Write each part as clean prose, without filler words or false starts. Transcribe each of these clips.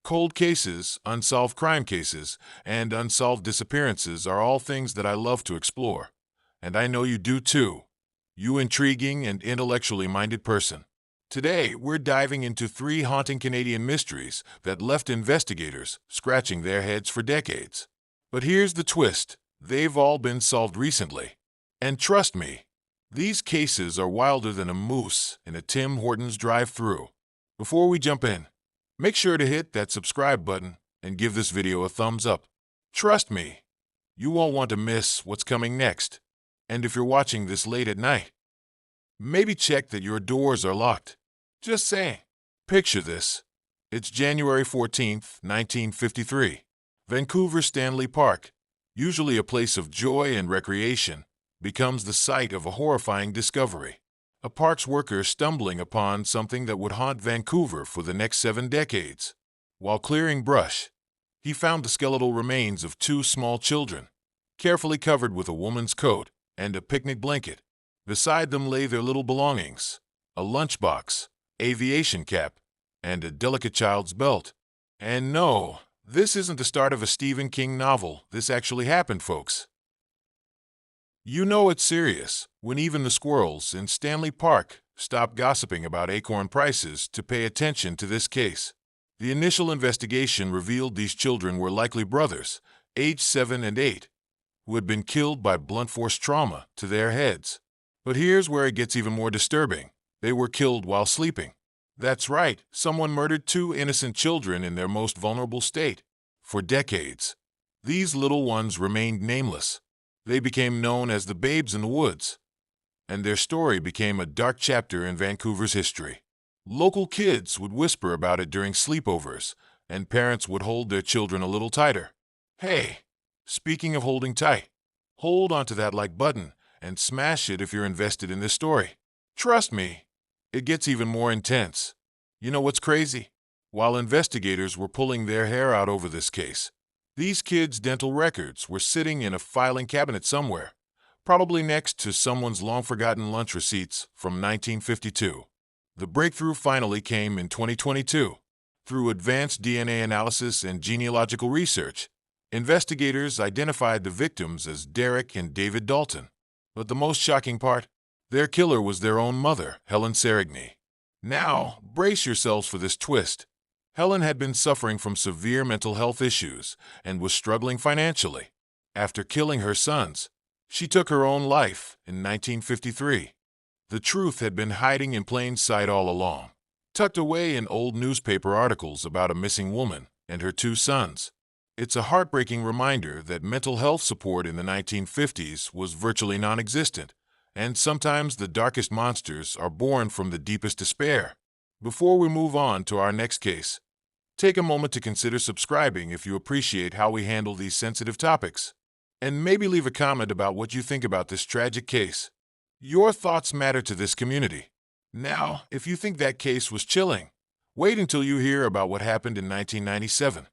Cold cases, unsolved crime cases, and unsolved disappearances are all things that I love to explore. And I know you do too, you intriguing and intellectually minded person. Today, we're diving into 3 haunting Canadian mysteries that left investigators scratching their heads for decades. But here's the twist, they've all been solved recently. And trust me, these cases are wilder than a moose in a Tim Hortons drive-thru. Before we jump in, make sure to hit that subscribe button and give this video a thumbs up. Trust me, you won't want to miss what's coming next. And if you're watching this late at night, maybe check that your doors are locked. Just saying. Picture this. It's January 14th, 1953. Vancouver Stanley Park, usually a place of joy and recreation, becomes the site of a horrifying discovery. A parks worker stumbling upon something that would haunt Vancouver for the next 7 decades. While clearing brush, he found the skeletal remains of 2 small children, carefully covered with a woman's coat and a picnic blanket. Beside them lay their little belongings, a lunchbox, aviation cap, and a delicate child's belt. And no, this isn't the start of a Stephen King novel. This actually happened, folks. You know it's serious when even the squirrels in Stanley Park stop gossiping about acorn prices to pay attention to this case. The initial investigation revealed these children were likely brothers, aged 7 and 8, who had been killed by blunt force trauma to their heads. But here's where it gets even more disturbing. They were killed while sleeping. That's right, someone murdered 2 innocent children in their most vulnerable state. For decades, these little ones remained nameless. They became known as the Babes in the Woods, and their story became a dark chapter in Vancouver's history. Local kids would whisper about it during sleepovers, and parents would hold their children a little tighter. Hey, speaking of holding tight, hold onto that like button and smash it if you're invested in this story. Trust me, it gets even more intense. You know what's crazy? While investigators were pulling their hair out over this case, these kids' dental records were sitting in a filing cabinet somewhere, probably next to someone's long-forgotten lunch receipts from 1952. The breakthrough finally came in 2022. Through advanced DNA analysis and genealogical research, investigators identified the victims as Derek and David Dalton. But the most shocking part? Their killer was their own mother, Helen Serigny. Now, brace yourselves for this twist. Helen had been suffering from severe mental health issues and was struggling financially. After killing her sons, she took her own life in 1953. The truth had been hiding in plain sight all along, tucked away in old newspaper articles about a missing woman and her 2 sons. It's a heartbreaking reminder that mental health support in the 1950s was virtually non-existent, and sometimes the darkest monsters are born from the deepest despair. Before we move on to our next case, take a moment to consider subscribing if you appreciate how we handle these sensitive topics. And maybe leave a comment about what you think about this tragic case. Your thoughts matter to this community. Now, if you think that case was chilling, wait until you hear about what happened in 1997.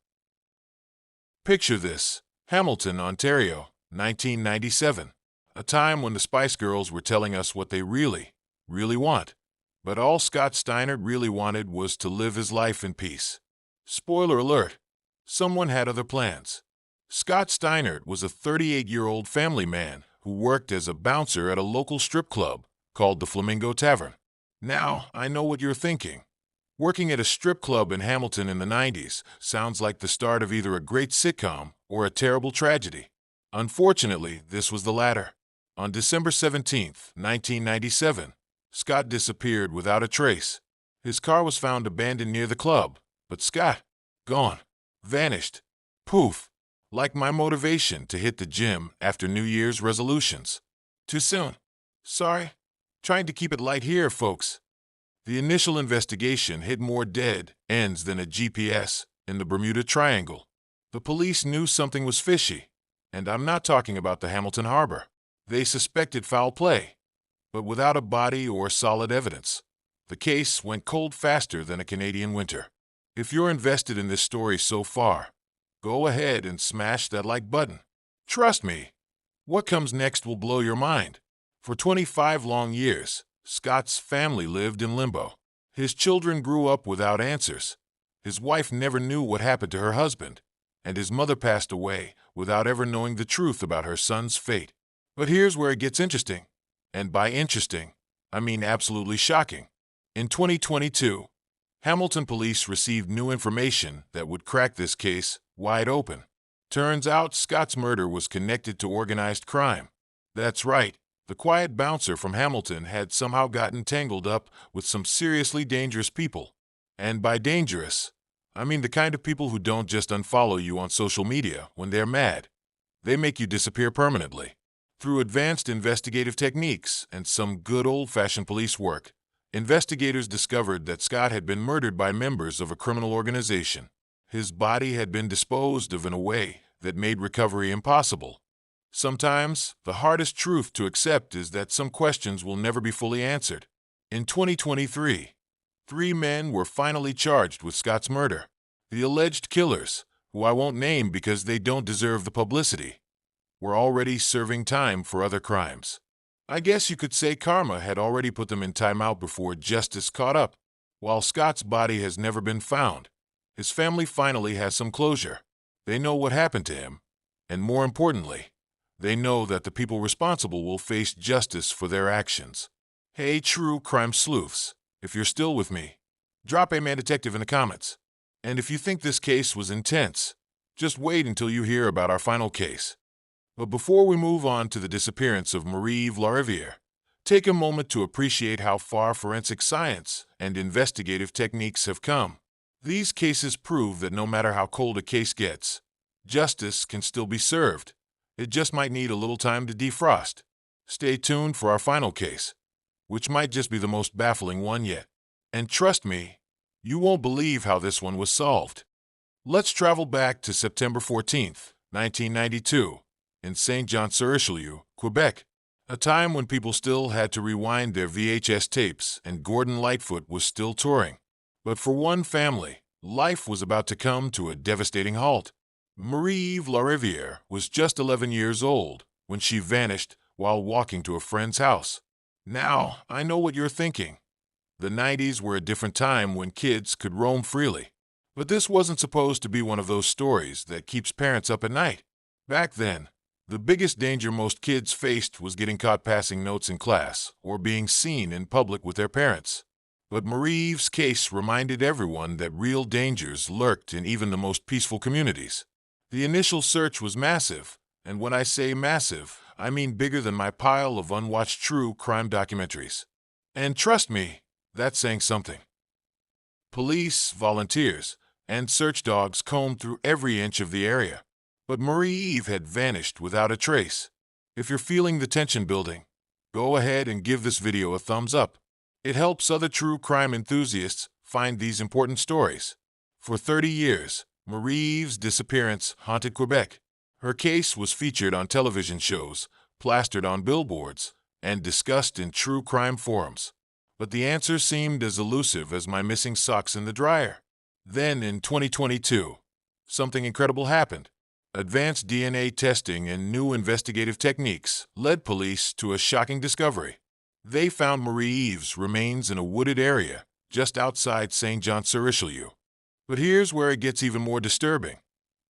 Picture this. Hamilton, Ontario, 1997. A time when the Spice Girls were telling us what they really want. But all Scott Steinert really wanted was to live his life in peace. Spoiler alert, someone had other plans. Scott Steinert was a 38-year-old family man who worked as a bouncer at a local strip club called the Flamingo Tavern. Now, I know what you're thinking. Working at a strip club in Hamilton in the 90s sounds like the start of either a great sitcom or a terrible tragedy. Unfortunately, this was the latter. On December 17, 1997, Scott disappeared without a trace. His car was found abandoned near the club, but Scott, gone, vanished. Poof, like my motivation to hit the gym after New Year's resolutions. Too soon. Sorry, trying to keep it light here, folks. The initial investigation hit more dead ends than a GPS in the Bermuda Triangle. The police knew something was fishy, and I'm not talking about the Hamilton Harbor. They suspected foul play, but without a body or solid evidence. The case went cold faster than a Canadian winter. If you're invested in this story so far, go ahead and smash that like button. Trust me, what comes next will blow your mind. For 25 long years, Scott's family lived in limbo. His children grew up without answers. His wife never knew what happened to her husband, and his mother passed away without ever knowing the truth about her son's fate. But here's where it gets interesting. And by interesting, I mean absolutely shocking. In 2022, Hamilton police received new information that would crack this case wide open. Turns out Scott's murder was connected to organized crime. That's right, the quiet bouncer from Hamilton had somehow gotten tangled up with some seriously dangerous people. And by dangerous, I mean the kind of people who don't just unfollow you on social media when they're mad. They make you disappear permanently. Through advanced investigative techniques and some good old-fashioned police work, investigators discovered that Scott had been murdered by members of a criminal organization. His body had been disposed of in a way that made recovery impossible. Sometimes, the hardest truth to accept is that some questions will never be fully answered. In 2023, 3 men were finally charged with Scott's murder. The alleged killers, who I won't name because they don't deserve the publicity, were already serving time for other crimes. I guess you could say karma had already put them in timeout before justice caught up. While Scott's body has never been found, his family finally has some closure. They know what happened to him, and more importantly, they know that the people responsible will face justice for their actions. Hey, true crime sleuths, if you're still with me, drop a man detective in the comments. And if you think this case was intense, just wait until you hear about our final case. But before we move on to the disappearance of Marie-Eve Lariviere, take a moment to appreciate how far forensic science and investigative techniques have come. These cases prove that no matter how cold a case gets, justice can still be served. It just might need a little time to defrost. Stay tuned for our final case, which might just be the most baffling one yet. And trust me, you won't believe how this one was solved. Let's travel back to September 14th, 1992, in Saint-Jean-sur-Richelieu, Quebec, a time when people still had to rewind their VHS tapes and Gordon Lightfoot was still touring. But for one family, life was about to come to a devastating halt. Marie-Eve Lariviere was just 11 years old when she vanished while walking to a friend's house. Now, I know what you're thinking. The 90s were a different time when kids could roam freely. But this wasn't supposed to be one of those stories that keeps parents up at night. Back then, the biggest danger most kids faced was getting caught passing notes in class or being seen in public with their parents. But Marie-Eve's case reminded everyone that real dangers lurked in even the most peaceful communities. The initial search was massive, and when I say massive, I mean bigger than my pile of unwatched true crime documentaries. And trust me, that's saying something. Police, volunteers, and search dogs combed through every inch of the area. But Marie-Eve had vanished without a trace. If you're feeling the tension building, go ahead and give this video a thumbs up. It helps other true crime enthusiasts find these important stories. For 30 years, Marie-Eve's disappearance haunted Quebec. Her case was featured on television shows, plastered on billboards, and discussed in true crime forums. But the answer seemed as elusive as my missing socks in the dryer. Then, in 2022, something incredible happened. Advanced DNA testing and new investigative techniques led police to a shocking discovery. They found Marie-Eve's remains in a wooded area just outside Saint-Jean-sur-Richelieu. But here's where it gets even more disturbing.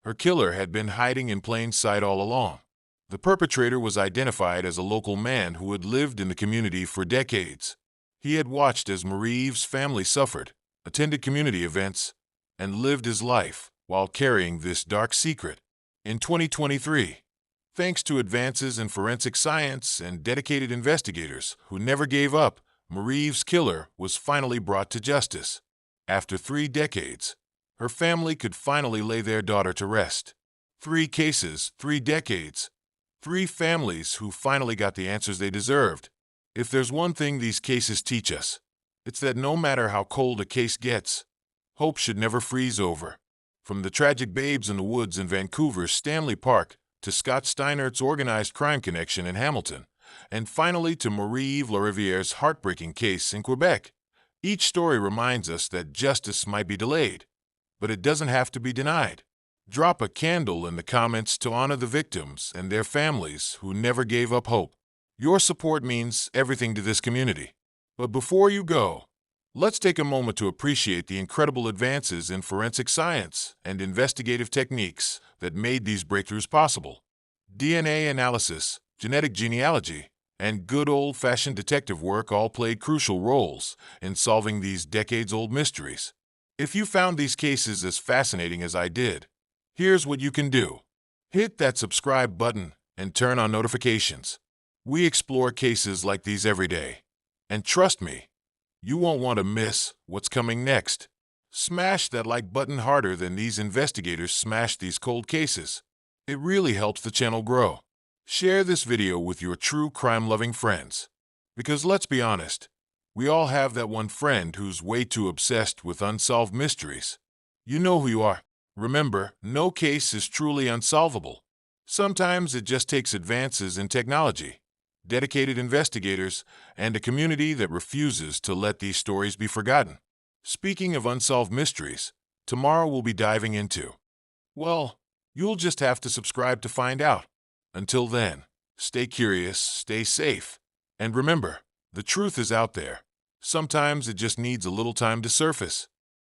Her killer had been hiding in plain sight all along. The perpetrator was identified as a local man who had lived in the community for decades. He had watched as Marie-Eve's family suffered, attended community events, and lived his life while carrying this dark secret. In 2023, thanks to advances in forensic science and dedicated investigators who never gave up, Marie-Eve's killer was finally brought to justice. After 3 decades, her family could finally lay their daughter to rest. 3 cases, 3 decades, 3 families who finally got the answers they deserved. If there's one thing these cases teach us, it's that no matter how cold a case gets, hope should never freeze over. From the tragic babes in the woods in Vancouver's Stanley Park to Scott Steinert's organized crime connection in Hamilton, and finally to Marie-Eve Lariviere's heartbreaking case in Quebec, each story reminds us that justice might be delayed, but it doesn't have to be denied. Drop a candle in the comments to honor the victims and their families who never gave up hope. Your support means everything to this community. But before you go, Let's take a moment to appreciate the incredible advances in forensic science and investigative techniques that made these breakthroughs possible. DNA analysis, genetic genealogy, and good old-fashioned detective work all played crucial roles in solving these decades-old mysteries. If you found these cases as fascinating as I did, here's what you can do. Hit that subscribe button and turn on notifications. We explore cases like these every day. And trust me, you won't want to miss what's coming next. Smash that like button harder than these investigators smashed these cold cases. It really helps the channel grow. Share this video with your true crime-loving friends. Because let's be honest, we all have that one friend who's way too obsessed with unsolved mysteries. You know who you are. Remember, no case is truly unsolvable. Sometimes it just takes advances in technology, dedicated investigators, and a community that refuses to let these stories be forgotten. Speaking of unsolved mysteries, tomorrow we'll be diving into, well, you'll just have to subscribe to find out. Until then, stay curious, stay safe, and remember, the truth is out there. Sometimes it just needs a little time to surface.